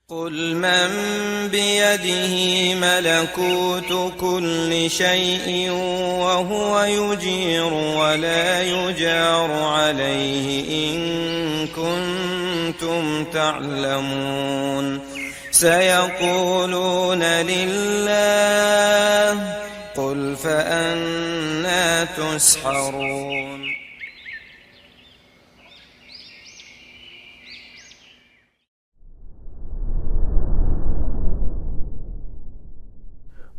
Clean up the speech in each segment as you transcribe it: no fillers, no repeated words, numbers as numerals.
قل من بيده ملكوت كل شيء وهو يجير ولا يجار عليه إن كنتم تعلمون سيقولون لله قل فأنى تسحرون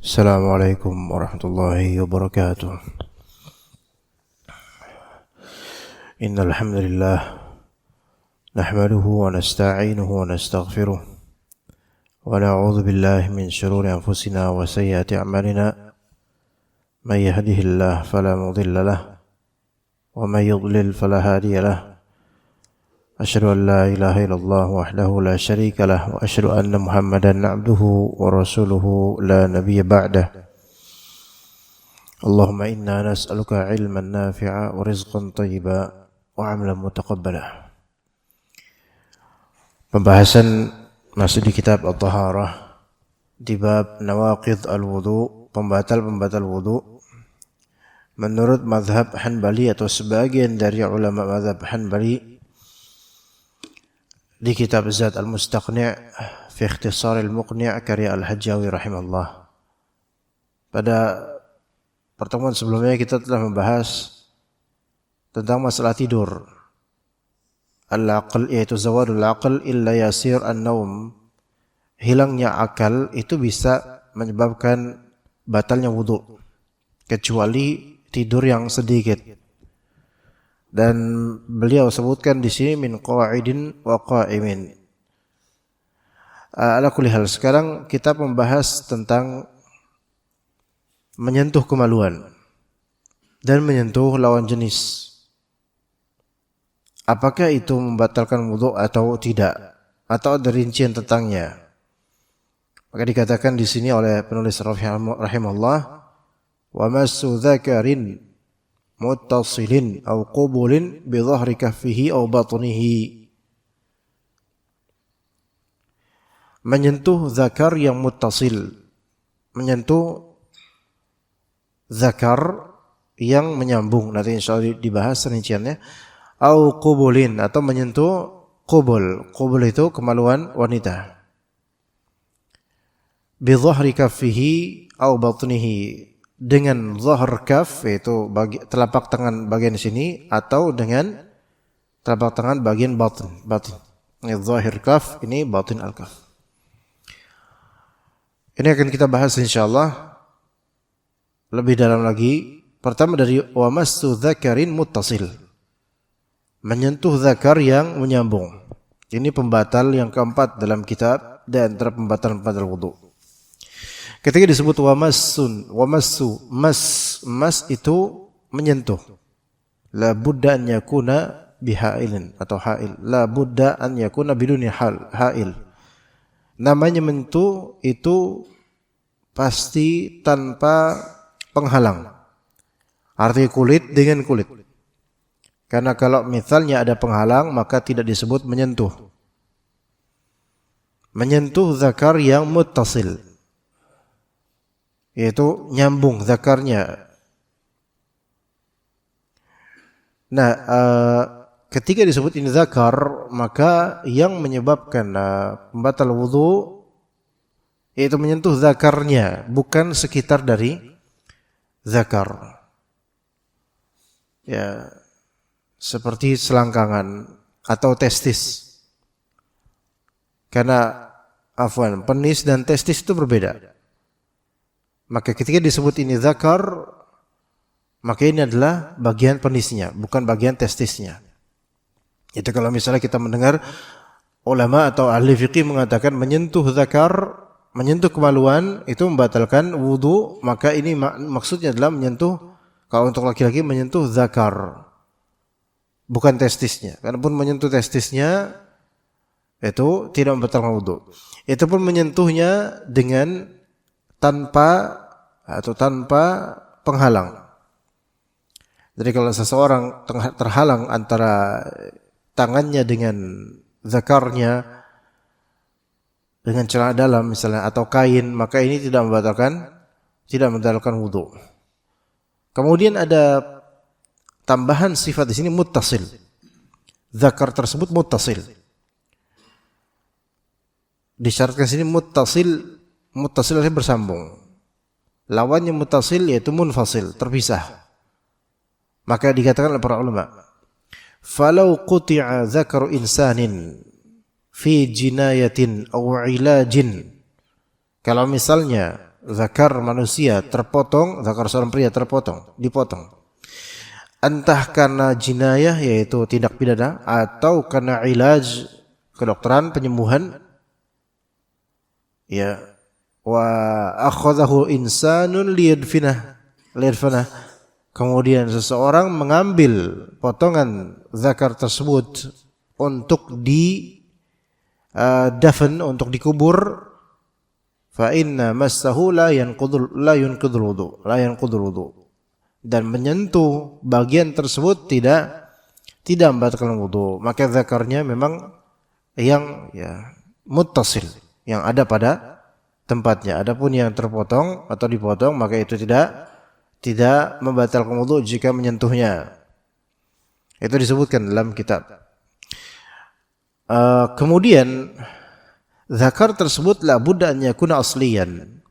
Assalamualaikum warahmatullahi wabarakatuh. Innal hamdalillah nahmaduhu wa nasta'inuhu wa nastaghfiruh wa na'udzu billahi min shururi anfusina wa sayyiati a'malina. May yahdihillahu fala mudilla lahu wa may yudlil fala hadiya lahu. Asyhadu an la ilaha illallah wahdahu la syarika lah wa asyhadu anna Muhammadan abduhu wa rasuluhu la nabiyya ba'dah. Allahumma inna nas'aluka ilman nafi'a wa rizqan thayyiba wa 'amalan mutaqabbala. Pembahasan masih di kitab At-Taharah di bab nawaqidh al-wudu, pembatal-pembatal wudu. Menurut mazhab Hanbali atau sebagian dari ulama mazhab Hanbali, di kitab Zad al-Mustaqni' fi ikhtisar al-Muqni' karya Al-Hajjawi rahimahullah. Pada pertemuan sebelumnya kita telah membahas tentang masalah tidur. Al-aql, yaitu zawadul aql illa yasir an-naum. Hilangnya akal itu bisa menyebabkan batalnya wudu, kecuali tidur yang sedikit. Dan beliau sebutkan di sini min qawaidin wa qa'imin. Ala kulli hal, sekarang kita membahas tentang menyentuh kemaluan dan menyentuh lawan jenis. Apakah itu membatalkan wudu atau tidak? Atau ada rincian tentangnya? Maka dikatakan di sini oleh penulis rahimahullah, wa massu dzakarin muttasilin aw qubulin bi dhahri kaffihi aw batnihi. Menyentuh zakar yang muttasil, menyentuh zakar yang menyambung, nanti insyaallah dibahas rinciannya. Aw qubulin, atau menyentuh qubul. Qubul itu kemaluan wanita. Bi dhahri kaffihi aw batnihi, dengan zahar kaf, yaitu telapak tangan bagian sini, atau dengan telapak tangan bagian batin. Ini zahir kaf, ini batin al-kaf. Ini akan kita bahas insyaallah lebih dalam lagi. Pertama dari wa massu dzakarin muttasil, menyentuh zakar yang menyambung. Ini pembatal yang keempat dalam kitab dan antara pembatal-pembatal wudu. Ketika disebut mas itu menyentuh. La budda an yakuna bihailin atau hail. La budda an yakuna biduni hail. Namanya menyentuh itu pasti tanpa penghalang. Arti kulit dengan kulit. Karena kalau misalnya ada penghalang, maka tidak disebut menyentuh. Menyentuh zakar yang muttasil, yaitu nyambung zakarnya. Nah, ketika disebut ini zakar, maka yang menyebabkan pembatal wudu yaitu menyentuh zakarnya, bukan sekitar dari zakar. Ya, seperti selangkangan atau testis. Karena penis dan testis itu berbeda. Maka ketika disebut ini zakar, maka ini adalah bagian penisnya, bukan bagian testisnya. Itu kalau misalnya kita mendengar ulama atau ahli fikih mengatakan menyentuh zakar, menyentuh kemaluan itu membatalkan wudu, maka ini maksudnya adalah menyentuh, kalau untuk laki-laki menyentuh zakar, bukan testisnya. Karena menyentuh testisnya itu tidak membatalkan wudu. Itu pun menyentuhnya dengan tanpa penghalang. Jadi kalau seseorang terhalang antara tangannya dengan zakarnya, dengan celana dalam misalnya atau kain, maka ini tidak membatalkan wudu. Kemudian ada tambahan sifat di sini muttasil. Zakar tersebut muttasil. Disyaratkan sini muttasil artinya bersambung. Lawannya muttasil yaitu munfasil, terpisah. Maka dikatakan oleh para ulama, falau quti'a zakaru insanin fi jinayatin aw ilajin. Kalau misalnya zakar manusia terpotong, zakar seorang pria dipotong. Entah karena jinayah yaitu tindak pidana atau karena ilaj kedokteran, penyembuhan. Ya, wa akhadhahu insanun liyadfinah. Kemudian seseorang mengambil potongan zakar tersebut untuk dafn, untuk dikubur, fa inna massahu la yanqudul wudu, dan menyentuh bagian tersebut tidak membatalkan wudu. Maka zakarnya memang yang muttasil, yang ada pada tempatnya. Adapun yang terpotong atau dipotong, maka itu tidak membatalkan wudu jika menyentuhnya. Itu disebutkan dalam kitab. Kemudian zakar tersebut la budda an yakuna asliyan.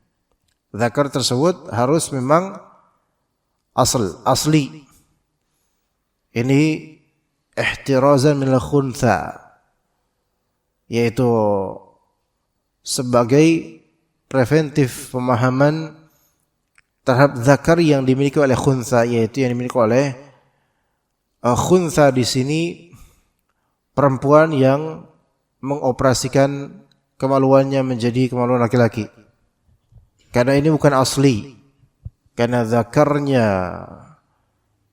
Zakar tersebut harus memang asli. Ini ihtirazan min al-khuntha, yaitu sebagai preventif pemahaman terhadap zakar yang dimiliki oleh khuntha, yaitu yang dimiliki oleh khuntha di sini perempuan yang mengoperasikan kemaluannya menjadi kemaluan laki-laki. Karena ini bukan asli. Karena zakarnya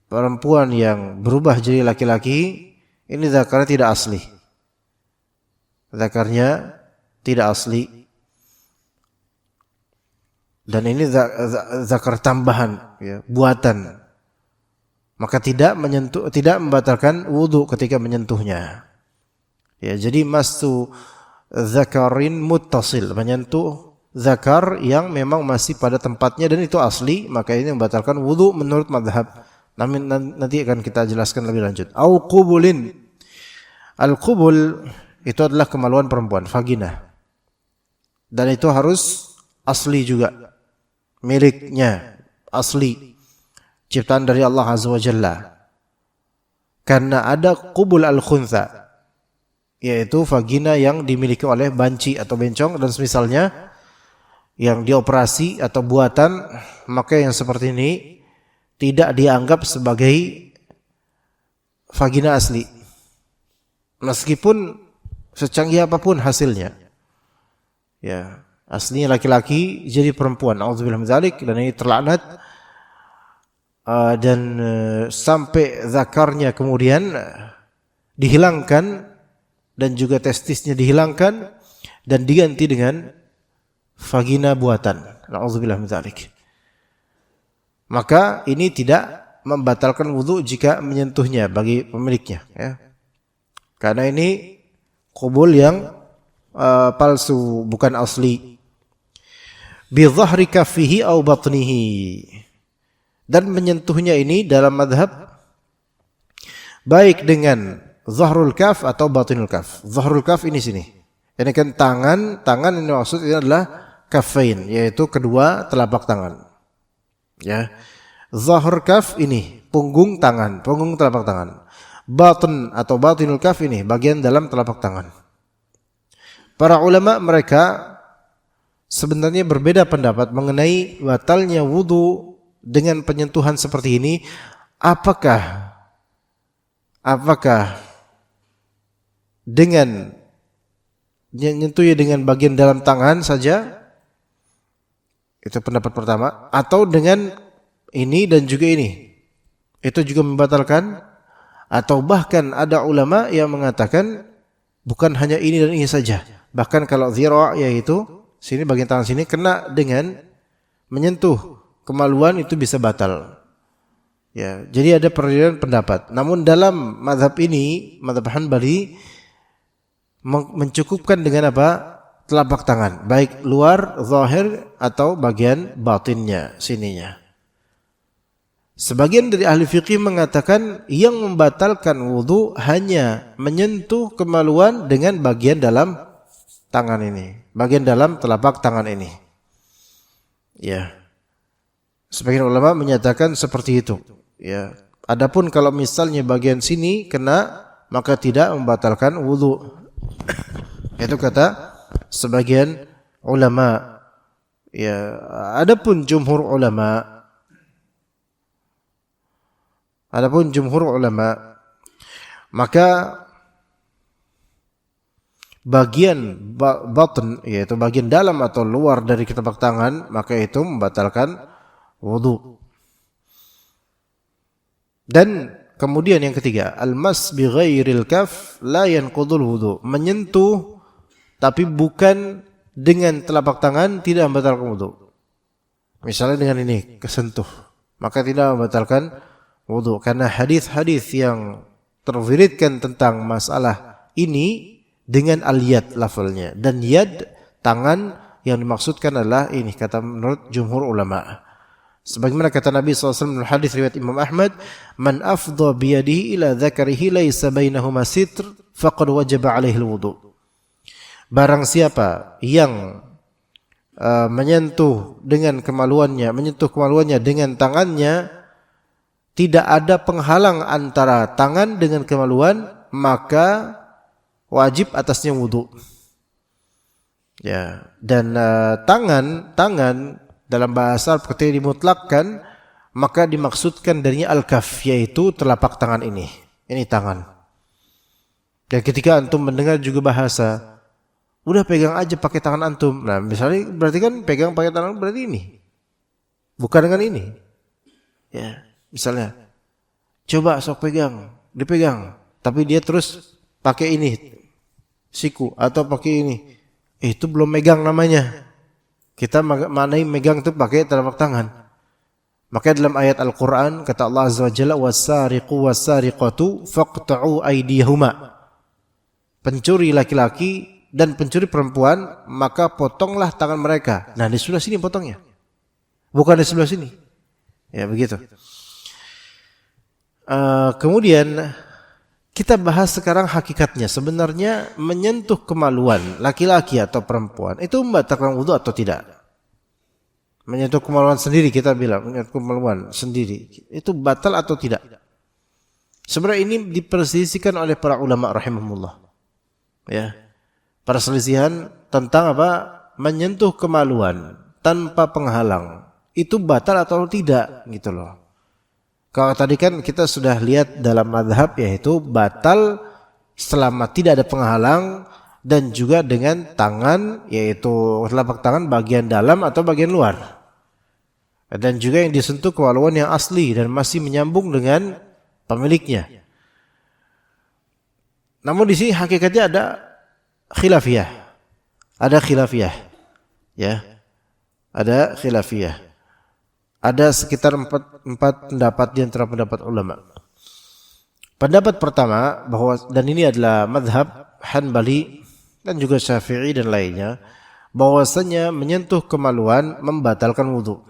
perempuan yang berubah jadi laki-laki, ini zakarnya tidak asli. Zakarnya tidak asli. Dan ini zakar tambahan, ya, buatan. Maka tidak membatalkan wudu ketika menyentuhnya. Ya, jadi mastu zakarin muttasil, menyentuh zakar yang memang masih pada tempatnya dan itu asli, maka ini membatalkan wudu menurut mazhab. Namun nanti akan kita jelaskan lebih lanjut. Au qubulin. Al-qubul itu adalah kemaluan perempuan, vagina. Dan itu harus asli juga. Miliknya asli. Ciptaan dari Allah Azza wa Jalla. Karena ada qubul al-khuntha, yaitu vagina yang dimiliki oleh banci atau bencong dan semisalnya yang dioperasi atau buatan, maka yang seperti ini tidak dianggap sebagai vagina asli. Meskipun secanggih apapun hasilnya. Ya, aslinya laki-laki jadi perempuan. Auzubillahi min dzalik, dan ini terlaknat. Dan sampai zakarnya kemudian dihilangkan dan juga testisnya dihilangkan dan diganti dengan vagina buatan. Na'udzubillah min dzalik. Maka ini tidak membatalkan wudu jika menyentuhnya bagi pemiliknya, ya. Karena ini qubul yang palsu, bukan asli. Bi dhahri kaffihi aw batnihi. Dan menyentuhnya ini dalam madhab baik dengan zahrul kaf atau batinul kaf. Zahrul kaf ini sini. Ini kan tangan ini maksudnya adalah kafain, yaitu kedua telapak tangan. Ya. Zahrul kaf ini punggung telapak tangan. Batin atau batinul kaf ini bagian dalam telapak tangan. Para ulama mereka sebenarnya berbeda pendapat mengenai batalnya wudu dengan penyentuhan seperti ini. Apakah dengan menyentuhnya dengan bagian dalam tangan saja, itu pendapat pertama, atau dengan ini dan juga ini, itu juga membatalkan, atau bahkan ada ulama yang mengatakan bukan hanya ini dan ini saja, bahkan kalau zira', yaitu sini bagian tangan sini kena dengan menyentuh kemaluan itu bisa batal. Ya, jadi ada perbedaan pendapat. Namun dalam mazhab ini, mazhab Hanbali mencukupkan dengan apa? telapak tangan, baik luar, zahir atau bagian batinnya, sininya. Sebagian dari ahli fikih mengatakan yang membatalkan wudu hanya menyentuh kemaluan dengan bagian dalam tangan ini, bagian dalam telapak tangan ini. Ya. Sebagian ulama menyatakan seperti itu. Ya. Adapun kalau misalnya bagian sini kena, maka tidak membatalkan wudu. Itu kata sebagian ulama. Ya, adapun jumhur ulama, maka bagian batin, yaitu bagian dalam atau luar dari telapak tangan, maka itu membatalkan wudu. Dan kemudian yang ketiga, al-mas bi ghairil kaf la yanqudul wudu. Menyentuh tapi bukan dengan telapak tangan tidak membatalkan wudu. Misalnya dengan ini kesentuh, maka tidak membatalkan wudu karena hadis-hadis yang terwiridkan tentang masalah ini dengan al-yad lafalnya, dan yad tangan yang dimaksudkan adalah ini kata menurut jumhur ulama. Sebagaimana kata Nabi SAW dalam hadis riwayat Imam Ahmad, man afdha biyadihi ila dzakarihi laisa bainahuma sitr faqad wajaba alaihi alwudu. Barang siapa yang menyentuh kemaluannya dengan tangannya, tidak ada penghalang antara tangan dengan kemaluan, maka wajib atasnya wudu. Ya, dan tangan dalam bahasa Arab ketika dimutlakkan, maka dimaksudkan darinya al-kaf, yaitu telapak tangan ini. Ini tangan. Dan ketika antum mendengar juga bahasa, udah pegang aja pakai tangan antum. Nah, misalnya berarti kan pegang pakai tangan berarti ini. Bukan dengan ini. Ya, misalnya coba sok pegang, dipegang, tapi dia terus pakai ini siku atau pakai ini. Itu belum megang namanya. Kita maknai megang itu pakai telapak tangan. Maka dalam ayat Al-Quran kata Allah Azza wa Jalla, was-sariqu was-sariqatu faqta'u aydiyahuma. Pencuri laki-laki dan pencuri perempuan, maka potonglah tangan mereka. Nah, di sebelah sini potongnya, bukan di sebelah sini. Ya begitu. Kemudian kita bahas sekarang hakikatnya. Sebenarnya menyentuh kemaluan laki-laki atau perempuan itu membatalkan wudu atau tidak? Menyentuh kemaluan sendiri, kita bilang menyentuh kemaluan sendiri itu batal atau tidak? Sebenarnya ini diperselisihkan oleh para ulama rahimahumullah. Ya. Perselisihan tentang apa? Menyentuh kemaluan tanpa penghalang itu batal atau tidak, gitu loh. Kalau tadi kan kita sudah lihat dalam mazhab, yaitu batal selama tidak ada penghalang dan juga dengan tangan, yaitu telapak tangan bagian dalam atau bagian luar. Dan juga yang disentuh kemaluan yang asli dan masih menyambung dengan pemiliknya. Namun di sini hakikatnya ada khilafiyah. Ya. Ada khilafiyah. Ada sekitar empat pendapat di antara pendapat ulama. Pendapat pertama, bahwa dan ini adalah madhab Hanbali dan juga Syafi'i dan lainnya, bahwasanya menyentuh kemaluan membatalkan wudu.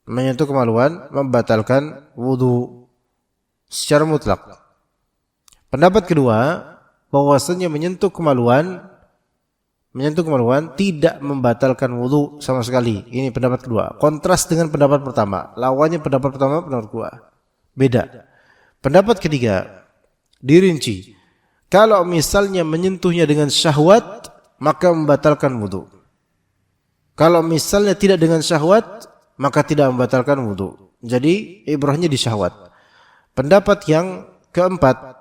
Menyentuh kemaluan membatalkan wudu secara mutlak. Pendapat kedua, bahwasanya menyentuh kemaluan tidak membatalkan wudu sama sekali. Ini pendapat kedua. Kontras dengan pendapat pertama. Lawannya pendapat pertama, pendapat kedua. Beda. Pendapat ketiga, dirinci. Kalau misalnya menyentuhnya dengan syahwat, maka membatalkan wudu. Kalau misalnya tidak dengan syahwat, maka tidak membatalkan wudu. Jadi ibrahnya di syahwat. Pendapat yang keempat,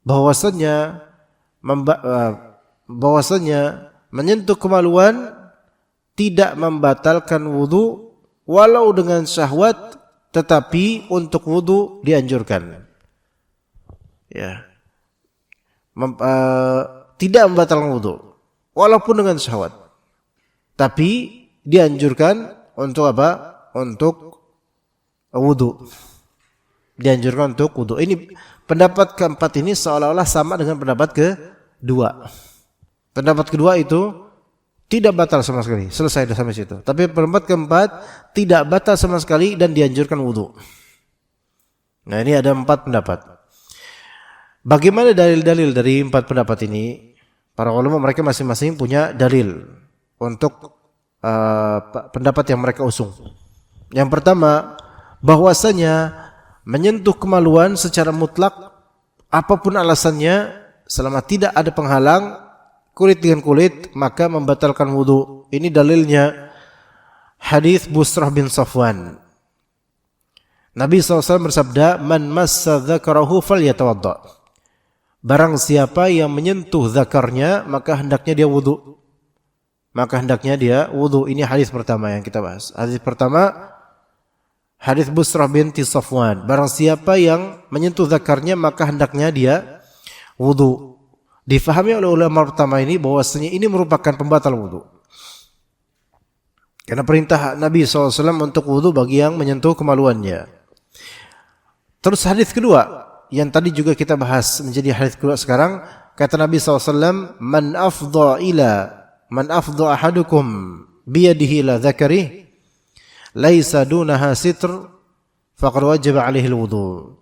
bahwasanya menyentuh kemaluan tidak membatalkan wudu walau dengan syahwat, tetapi untuk wudu dianjurkan. Ya. Tidak membatalkan wudu walaupun dengan syahwat, tapi dianjurkan untuk apa? Untuk wudu. Dianjurkan untuk wudu. Ini pendapat keempat ini seolah-olah sama dengan pendapat kedua. Pendapat kedua itu tidak batal sama sekali, selesai sampai situ. Tapi pendapat keempat tidak batal sama sekali dan dianjurkan wudu. Nah, ini ada 4 pendapat. Bagaimana dalil-dalil dari 4 pendapat ini? Para ulama mereka masing-masing punya dalil untuk pendapat yang mereka usung. Yang pertama, bahwasanya menyentuh kemaluan secara mutlak apapun alasannya selama tidak ada penghalang kulit dengan kulit maka membatalkan wudu. Ini dalilnya hadis Busrah bin Safwan. Nabi SAW bersabda, "Man massa dzakarahu falyatawadda." Barang siapa yang menyentuh zakarnya maka hendaknya dia wudu. Ini hadis pertama yang kita bahas. Hadis pertama hadis Busrah binti Safwan. Barang siapa yang menyentuh zakarnya maka hendaknya dia wudu. Difahami oleh ulama pertama ini bahwasanya ini merupakan pembatal wudu. Karena perintah Nabi SAW untuk wudu bagi yang menyentuh kemaluannya. Terus hadis kedua yang tadi juga kita bahas menjadi hadis kedua sekarang, kata Nabi SAW, man afdha ahadukum biyadihi ila dzakari laisa dunaha sitr faqad wajaba alaihi alwudu.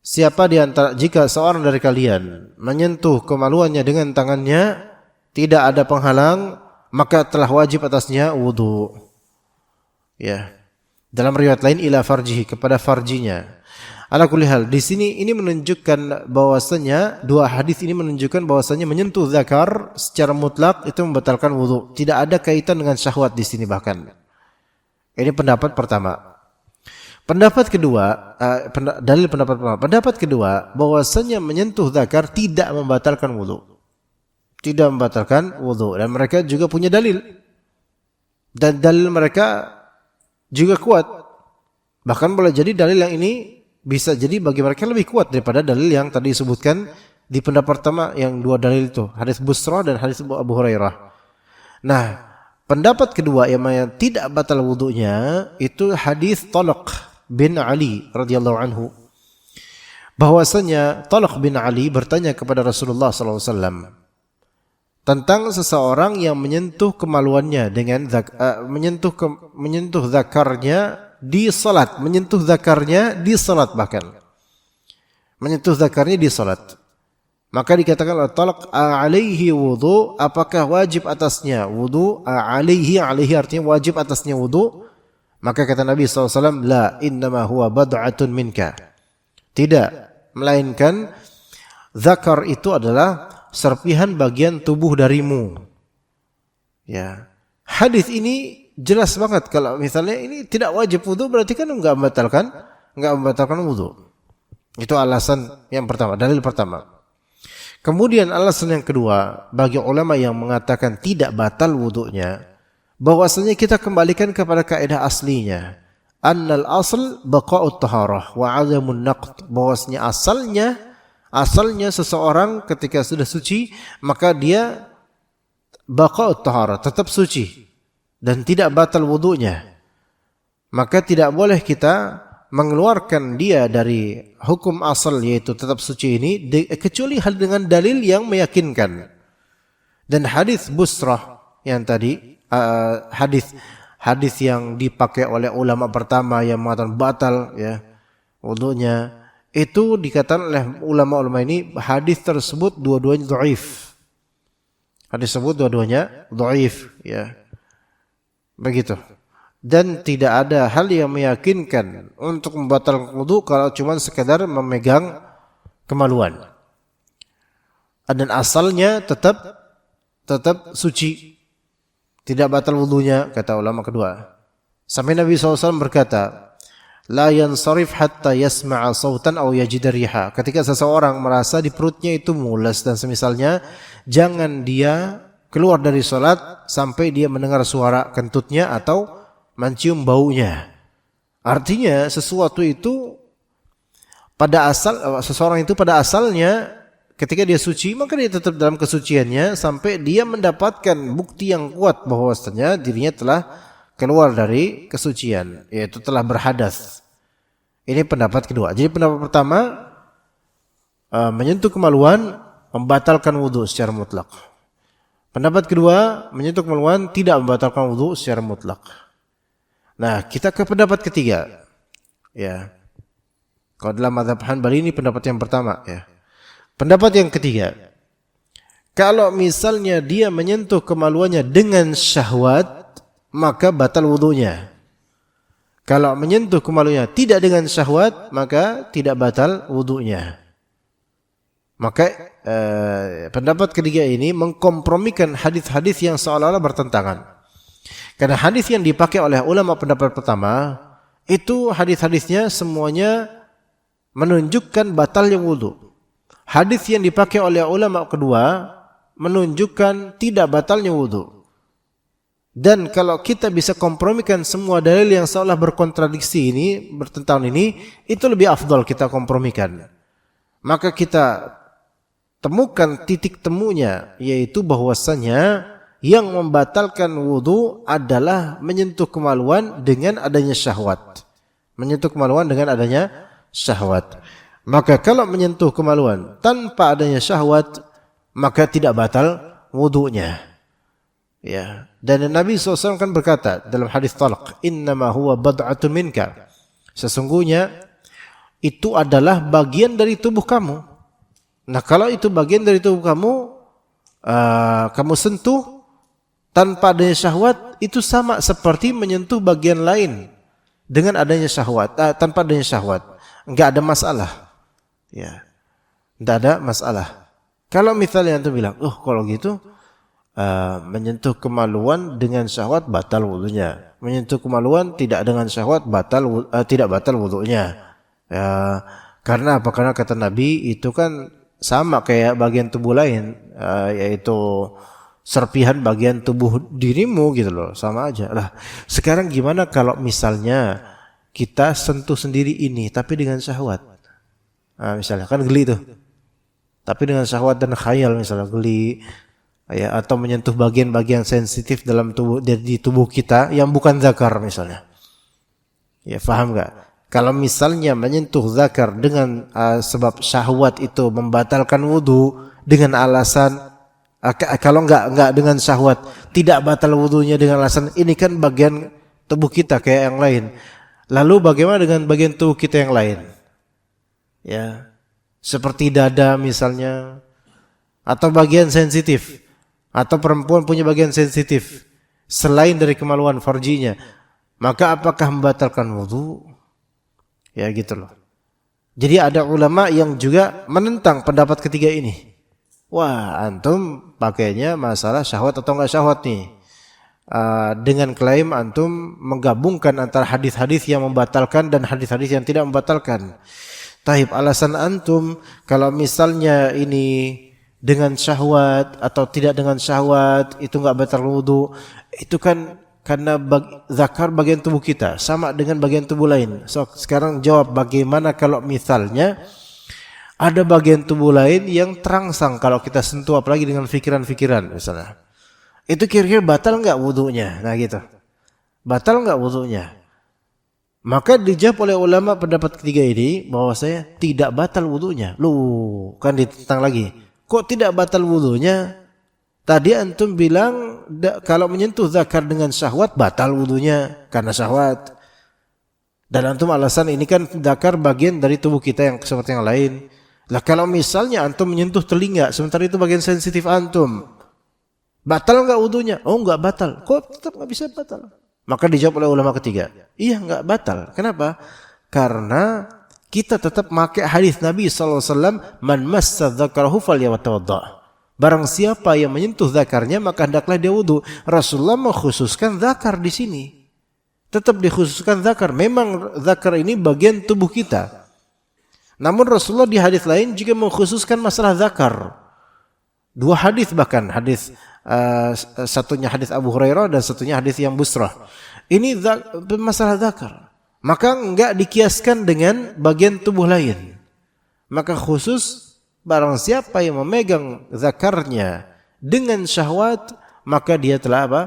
Siapa di antara jika seorang dari kalian menyentuh kemaluannya dengan tangannya tidak ada penghalang maka telah wajib atasnya wudu. Ya. Dalam riwayat lain ila farjihi, kepada farjinya. Ala kulli hal, di sini ini menunjukkan bahwasanya dua hadis ini menunjukkan bahwasanya menyentuh zakar secara mutlak itu membatalkan wudu. Tidak ada kaitan dengan syahwat di sini bahkan. Ini pendapat pertama. Pendapat kedua, dalil pendapat pertama. Pendapat kedua, bahwasanya menyentuh zakar tidak membatalkan wudu. Tidak membatalkan wudu, dan mereka juga punya dalil. Dan dalil mereka juga kuat. Bahkan boleh jadi dalil yang ini bisa jadi bagi mereka lebih kuat daripada dalil yang tadi disebutkan di pendapat pertama yang dua dalil itu, hadis Busra dan hadis Abu Hurairah. Nah, pendapat kedua yang tidak batal wudunya itu hadis Talq bin Ali radhiyallahu anhu. Bahwasanya Talq bin Ali bertanya kepada Rasulullah SAW tentang seseorang yang menyentuh kemaluannya dengan menyentuh zakarnya di salat, menyentuh zakarnya di salat, bahkan menyentuh zakarnya di salat. Maka dikatakan oleh Talq, alaihi wudu, apakah wajib atasnya wudu? Alaihi artinya wajib atasnya wudu. Maka kata Nabi SAW, la innama huwa bad'atun minka. Tidak, melainkan zakar itu adalah serpihan bagian tubuh darimu. Ya. Hadis ini jelas banget, kalau misalnya ini tidak wajib wudu berarti kan enggak membatalkan wudu. Itu alasan yang pertama, dalil pertama. Kemudian alasan yang kedua bagi ulama yang mengatakan tidak batal wudunya, bahwasanya kita kembalikan kepada kaidah aslinya, annal asl baqa'ut taharah wa 'adamun naqd, bahwasanya asalnya seseorang ketika sudah suci maka dia baqa'ut taharah, tetap suci dan tidak batal wudunya. Maka tidak boleh kita mengeluarkan dia dari hukum asal yaitu tetap suci ini kecuali hal dengan dalil yang meyakinkan. Dan hadis Busrah yang tadi hadis yang dipakai oleh ulama pertama yang mengatakan batal ya wudunya, itu dikatakan oleh ulama-ulama ini hadis tersebut dua-duanya dhaif. Hadis tersebut dua-duanya dhaif ya. Begitu. Dan tidak ada hal yang meyakinkan untuk membatalkan wudu kalau cuma sekedar memegang kemaluan. Dan asalnya tetap suci. Tidak batal wudunya, kata ulama kedua. Sampai Nabi SAW berkata, la yansarif hatta yasma'a sautan aw yajida riha. Ketika seseorang merasa di perutnya itu mules dan semisalnya, jangan dia keluar dari salat sampai dia mendengar suara kentutnya atau mencium baunya. Artinya sesuatu itu seseorang itu pada asalnya ketika dia suci maka dia tetap dalam kesuciannya sampai dia mendapatkan bukti yang kuat bahwasanya dirinya telah keluar dari kesucian, yaitu telah berhadas. Ini pendapat kedua. Jadi pendapat pertama, menyentuh kemaluan membatalkan wudu secara mutlak. Pendapat kedua, menyentuh kemaluan tidak membatalkan wudu secara mutlak. Nah, kita ke pendapat ketiga. Ya. Kalau dalam mazhab Hanbali ini pendapat yang pertama, ya. Pendapat yang ketiga, kalau misalnya dia menyentuh kemaluannya dengan syahwat, maka batal wudunya. Kalau menyentuh kemaluannya tidak dengan syahwat, maka tidak batal wudunya. Maka pendapat ketiga ini mengkompromikan hadis-hadis yang seolah-olah bertentangan. Karena hadis yang dipakai oleh ulama pendapat pertama itu hadis-hadisnya semuanya menunjukkan batalnya wudu. Hadis yang dipakai oleh ulama kedua menunjukkan tidak batalnya wudu. Dan kalau kita bisa kompromikan semua dalil yang seolah berkontradiksi ini, bertentangan ini, itu lebih afdal kita kompromikan. Maka kita temukan titik temunya, yaitu bahwasanya yang membatalkan wudu adalah menyentuh kemaluan dengan adanya syahwat. Menyentuh kemaluan dengan adanya syahwat. Maka kalau menyentuh kemaluan tanpa adanya syahwat, maka tidak batal wudunya. Ya. Dan Nabi SAW kan berkata dalam hadis talaq, innama huwa bad'atun minka. Sesungguhnya itu adalah bagian dari tubuh kamu. Nah, kalau itu bagian dari tubuh kamu, kamu sentuh tanpa adanya syahwat, itu sama seperti menyentuh bagian lain dengan adanya syahwat, tanpa adanya syahwat. Enggak ada masalah. Ya. Enggak ada masalah. Kalau misalnya antum bilang, kalau gitu menyentuh kemaluan dengan syahwat batal wudunya. Menyentuh kemaluan tidak dengan syahwat tidak batal wudunya. Ya, karena apa? Karena kata Nabi itu kan sama kayak bagian tubuh lain, yaitu serpihan bagian tubuh dirimu gitu loh, sama aja lah. Sekarang gimana kalau misalnya kita sentuh sendiri ini tapi dengan syahwat? Misalnya kan geli tuh, tapi dengan syahwat dan khayal, misalnya geli, ya, atau menyentuh bagian-bagian sensitif dalam tubuh, di tubuh kita yang bukan zakar misalnya. Ya, paham nggak? Kalau misalnya menyentuh zakar dengan sebab syahwat itu membatalkan wudu dengan alasan kalau enggak dengan syahwat tidak batal wudunya dengan alasan ini kan bagian tubuh kita kayak yang lain. Lalu bagaimana dengan bagian tubuh kita yang lain? Ya. Seperti dada misalnya, atau bagian sensitif, atau perempuan punya bagian sensitif selain dari kemaluan farjinya, maka apakah membatalkan wudu? Ya gitu loh. Jadi ada ulama yang juga menentang pendapat ketiga ini. Wah, antum pakainya masalah syahwat atau enggak syahwat nih. Dengan klaim antum menggabungkan antara hadis-hadis yang membatalkan dan hadis-hadis yang tidak membatalkan. Taib, alasan antum kalau misalnya ini dengan syahwat atau tidak dengan syahwat itu enggak batal wudu, itu kan karena zakar bagian tubuh kita sama dengan bagian tubuh lain. So, sekarang jawab, bagaimana kalau misalnya ada bagian tubuh lain yang terangsang kalau kita sentuh, apalagi dengan fikiran-fikiran misalnya. Itu kira-kira batal enggak wudunya? Nah gitu. Batal enggak wudunya? Maka dijawab oleh ulama pendapat ketiga ini bahwasanya tidak batal wudunya. Loh, kan ditentang lagi. Kok tidak batal wudunya? Tadi antum bilang kalau menyentuh zakar dengan syahwat batal wudunya karena syahwat. Dan antum alasan ini kan zakar bagian dari tubuh kita yang seperti yang lain. Lah kalau misalnya antum menyentuh telinga sementara itu bagian sensitif antum, batal enggak wudunya? Oh enggak batal. Kok tetap enggak bisa batal? Maka dijawab oleh ulama ketiga, iya enggak batal. Kenapa? Karena kita tetap pakai hadis Nabi SAW, man massa dzakarahu falyatawadda. Barang siapa yang menyentuh zakarnya maka hendaklah dia wudu. Rasulullah mengkhususkan zakar di sini. Tetap dikhususkan zakar. Memang zakar ini bagian tubuh kita. Namun Rasulullah di hadis lain juga mengkhususkan masalah zakar. Dua hadis bahkan, hadis satunya hadis Abu Hurairah dan satunya hadis yang Busrah. Ini masalah zakar. Maka enggak dikiaskan dengan bagian tubuh lain. Maka khusus barang siapa yang memegang zakarnya dengan syahwat, maka dia telah apa?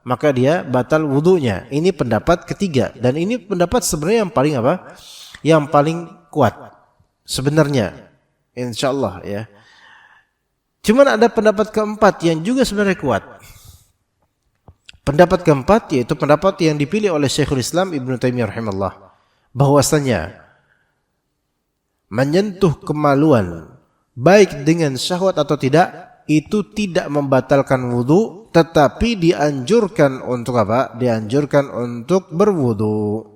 Maka dia batal wudunya. Ini pendapat ketiga dan ini pendapat sebenarnya yang paling apa? Yang paling kuat sebenarnya, insyaallah ya. Cuman ada pendapat keempat yang juga sebenarnya kuat. Pendapat keempat yaitu pendapat yang dipilih oleh Syekhul Islam Ibnu Taimiyah rahimahullah, bahwasanya menyentuh kemaluan baik dengan syahwat atau tidak itu tidak membatalkan wudu, tetapi dianjurkan untuk apa? Dianjurkan untuk berwudu.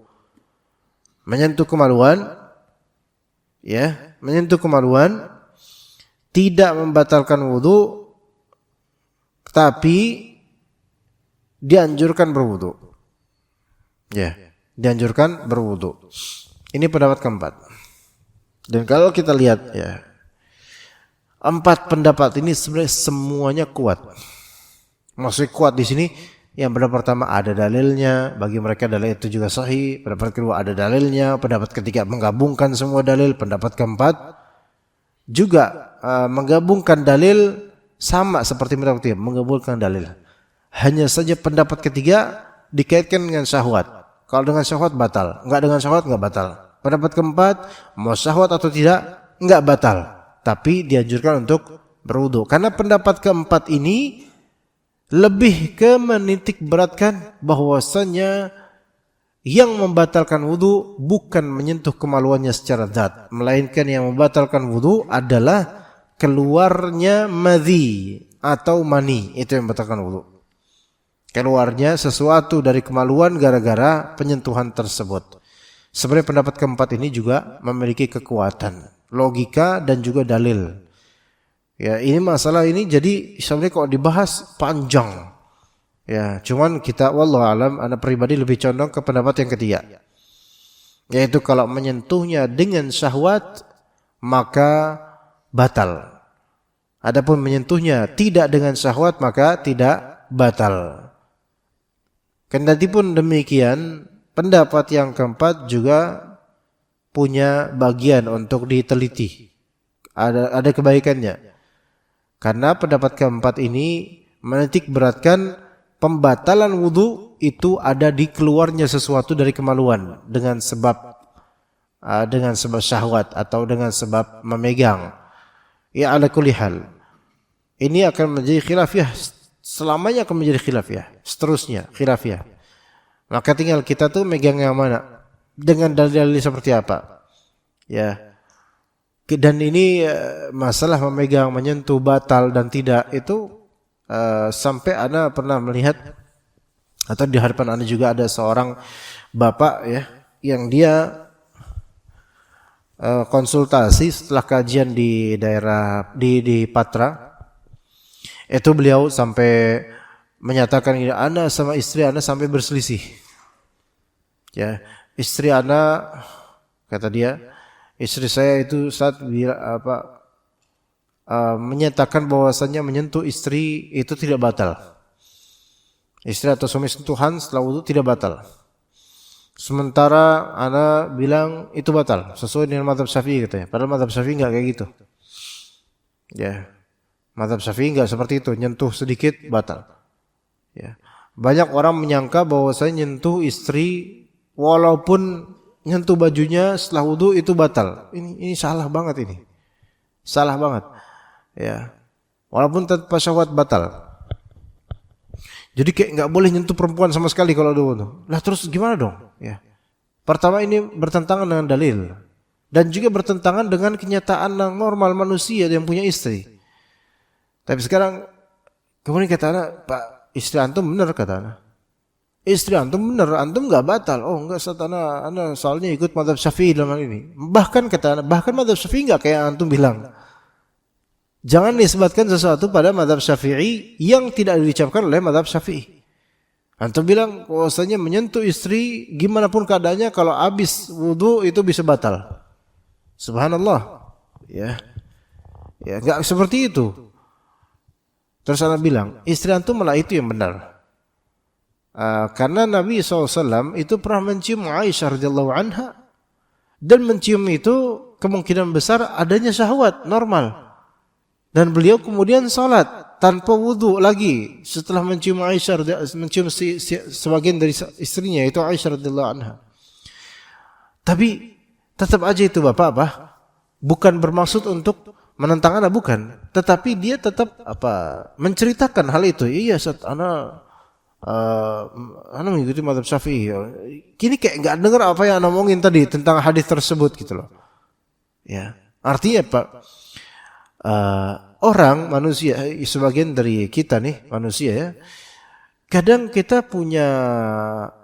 Menyentuh kemaluan, ya, menyentuh kemaluan tidak membatalkan wudu, tapi dianjurkan berwudu. Ya, dianjurkan berwudu. Ini pendapat keempat. Dan kalau kita lihat, ya, empat pendapat ini sebenarnya semuanya kuat. Maksudnya kuat di sini, yang pendapat pertama ada dalilnya, bagi mereka dalil itu juga sahih. Pendapat kedua ada dalilnya, pendapat ketiga menggabungkan semua dalil, pendapat keempat juga menggabungkan dalil sama seperti pendapat ketiga, menggabungkan dalil. Hanya saja pendapat ketiga dikaitkan dengan syahwat. Kalau dengan syahwat batal, enggak dengan syahwat enggak batal. Pendapat keempat mau syahwat atau tidak enggak batal, tapi dianjurkan untuk berwudu. Karena pendapat keempat ini lebih ke menitik beratkan bahwasanya yang membatalkan wudu bukan menyentuh kemaluannya secara zat, melainkan yang membatalkan wudu adalah keluarnya madhi atau mani, itu yang membatalkan wudu. Keluarnya sesuatu dari kemaluan gara-gara penyentuhan tersebut. Sebenarnya pendapat keempat ini juga memiliki kekuatan logika dan juga dalil. Ya, ini masalah ini jadi sebenarnya kalau dibahas panjang. Ya, cuman kita wallahu alam, ana pribadi lebih condong ke pendapat yang ketiga. Yaitu kalau menyentuhnya dengan syahwat maka batal. Adapun menyentuhnya tidak dengan syahwat maka tidak batal. Kendatipun demikian, pendapat yang keempat juga punya bagian untuk diteliti. Ada kebaikannya. Karena pendapat keempat ini menitik beratkan pembatalan wudu itu ada di keluarnya sesuatu dari kemaluan dengan sebab syahwat atau dengan sebab memegang. Ya ala kulli hal. Ini akan menjadi khilafiyah, selamanya akan menjadi khilafiyah, seterusnya khilafiyah. Maka tinggal kita tuh megang yang mana, dengan dalil-dalil seperti apa. Ya. Dan ini masalah memegang, menyentuh, batal dan tidak itu sampai ana pernah melihat atau di hadapan ana juga ada seorang bapak ya yang dia konsultasi setelah kajian di daerah di Patra. Itu beliau sampai menyatakan ini, ana sama istri ana sampai berselisih. Ya, istri ana kata dia, istri saya itu saat menyatakan bahwasannya menyentuh istri itu tidak batal. Istri atau suami sentuhan setelah wudu tidak batal. Sementara ana bilang itu batal sesuai dengan mazhab Syafi'i katanya. Padahal mazhab Syafi'i enggak kayak gitu. Ya. Mazhab Syafi'i enggak seperti itu, nyentuh sedikit batal. Ya. Banyak orang menyangka bahwasanya nyentuh istri walaupun nyentuh bajunya setelah wudu itu batal. Ini salah banget ini. Salah banget. Ya. Walaupun tanpa syahwat batal. Jadi kayak enggak boleh nyentuh perempuan sama sekali kalau ada wudu. Lah terus gimana dong? Ya. Pertama ini bertentangan dengan dalil dan juga bertentangan dengan kenyataan yang normal manusia yang punya istri. Tapi sekarang kemudian kata anak, Pak, istri antum benar kata anak. Istri antum benar, antum enggak batal. Oh enggak, anak soalnya ikut mazhab Syafi'i dalam hal ini. Bahkan kata anak, bahkan mazhab Syafi'i enggak kayak antum bilang. Jangan nisbatkan sesuatu pada mazhab Syafi'i yang tidak diucapkan oleh mazhab Syafi'i. Antum bilang bahwasanya menyentuh istri gimana pun keadaannya kalau habis wudu itu bisa batal. Subhanallah. Ya. Ya, enggak seperti itu. Terus anak bilang, istri antum malah itu yang benar. Karena Nabi SAW itu pernah mencium Aisyah radhiyallahu anha. Dan mencium itu kemungkinan besar adanya syahwat normal. Dan beliau kemudian salat tanpa wudu lagi setelah mencium Aisyah, mencium sebagian dari istrinya itu Aisyah radhiyallahu anha. Tapi tetap aja itu Bapak bukan bermaksud untuk menentang ana, bukan, tetapi dia tetap menceritakan hal itu. Iya, ana mengikuti mazhab Syafi'i. Kini kayak nggak dengar apa yang ana omongin tadi tentang hadis tersebut gitu loh. Ya, artinya Pak, orang manusia, sebagian dari kita nih manusia ya, kadang kita punya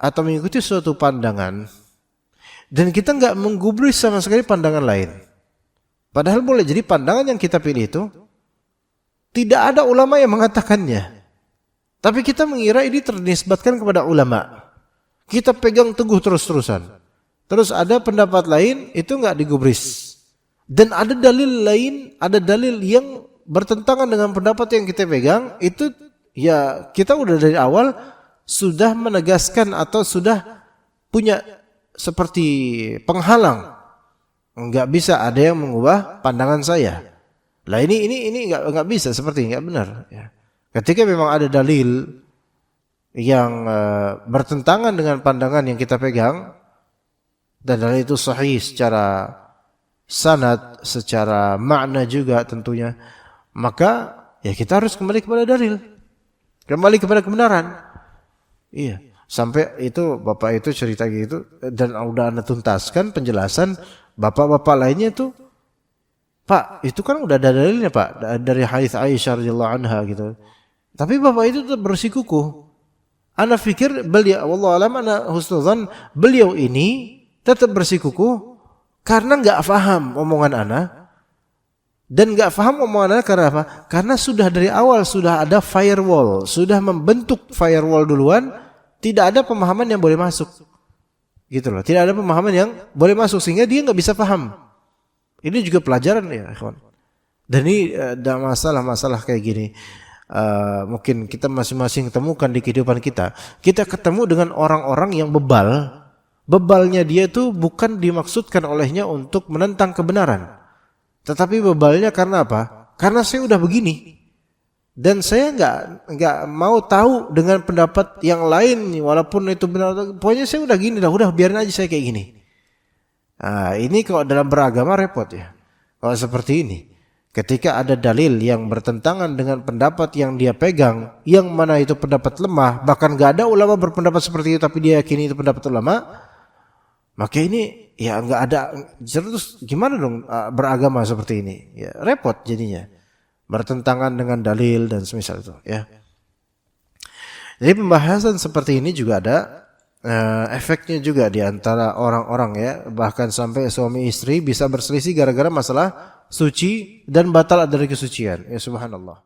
atau mengikuti suatu pandangan dan kita nggak menggubris sama sekali pandangan lain. Padahal boleh jadi pandangan yang kita pilih itu tidak ada ulama yang mengatakannya. Tapi kita mengira ini ternisbatkan kepada ulama. Kita pegang teguh terus-terusan. Terus ada pendapat lain itu nggak digubris. Dan ada dalil lain, ada dalil yang bertentangan dengan pendapat yang kita pegang, itu ya kita udah dari awal sudah menegaskan atau sudah punya seperti penghalang. Enggak bisa ada yang mengubah pandangan saya. Lah ini enggak bisa, seperti enggak benar ya. Ketika memang ada dalil yang bertentangan dengan pandangan yang kita pegang dan dalil itu sahih secara sanad, secara makna juga tentunya, maka ya kita harus kembali kepada dalil. Kembali kepada kebenaran. Iya. Sampai itu bapak itu cerita gitu dan udah ana tuntaskan penjelasan, bapak-bapak lainnya tuh, Pak, itu kan udah ada dalilnya Pak dari hadis Aisyah radhiyallahu anha gitu. Tapi bapak itu tetap bersikukuh. Ana pikir beliau, wallahu alam, ana husnuzan, beliau ini tetap bersikukuh karena enggak paham omongan ana. Dan enggak paham omongan ana karena apa? Karena sudah dari awal sudah ada firewall, sudah membentuk firewall duluan. Tidak ada pemahaman yang boleh masuk, gitu loh. Tidak ada pemahaman yang boleh masuk sehingga dia nggak bisa paham. Ini juga pelajaran ya, kawan. Dan ini ada masalah-masalah kayak gini. Mungkin kita masing-masing temukan di kehidupan kita. Kita ketemu dengan orang-orang yang bebal. Bebalnya dia tuh bukan dimaksudkan olehnya untuk menentang kebenaran, tetapi bebalnya karena apa? Karena saya udah begini. Dan saya nggak mau tahu dengan pendapat yang lain walaupun itu benar. Pokoknya saya udah gini dah, udah biarin aja saya kayak gini. Nah, ini kalau dalam beragama repot ya. Kalau seperti ini, ketika ada dalil yang bertentangan dengan pendapat yang dia pegang, yang mana itu pendapat lemah, bahkan nggak ada ulama berpendapat seperti itu tapi dia yakini itu pendapat ulama, maka ini ya nggak ada. Terus gimana dong beragama seperti ini? Ya repot jadinya. Bertentangan dengan dalil dan semisal itu ya. Jadi pembahasan seperti ini juga ada efeknya juga di antara orang-orang ya, bahkan sampai suami istri bisa berselisih gara-gara masalah suci dan batal dari kesucian. Ya subhanallah.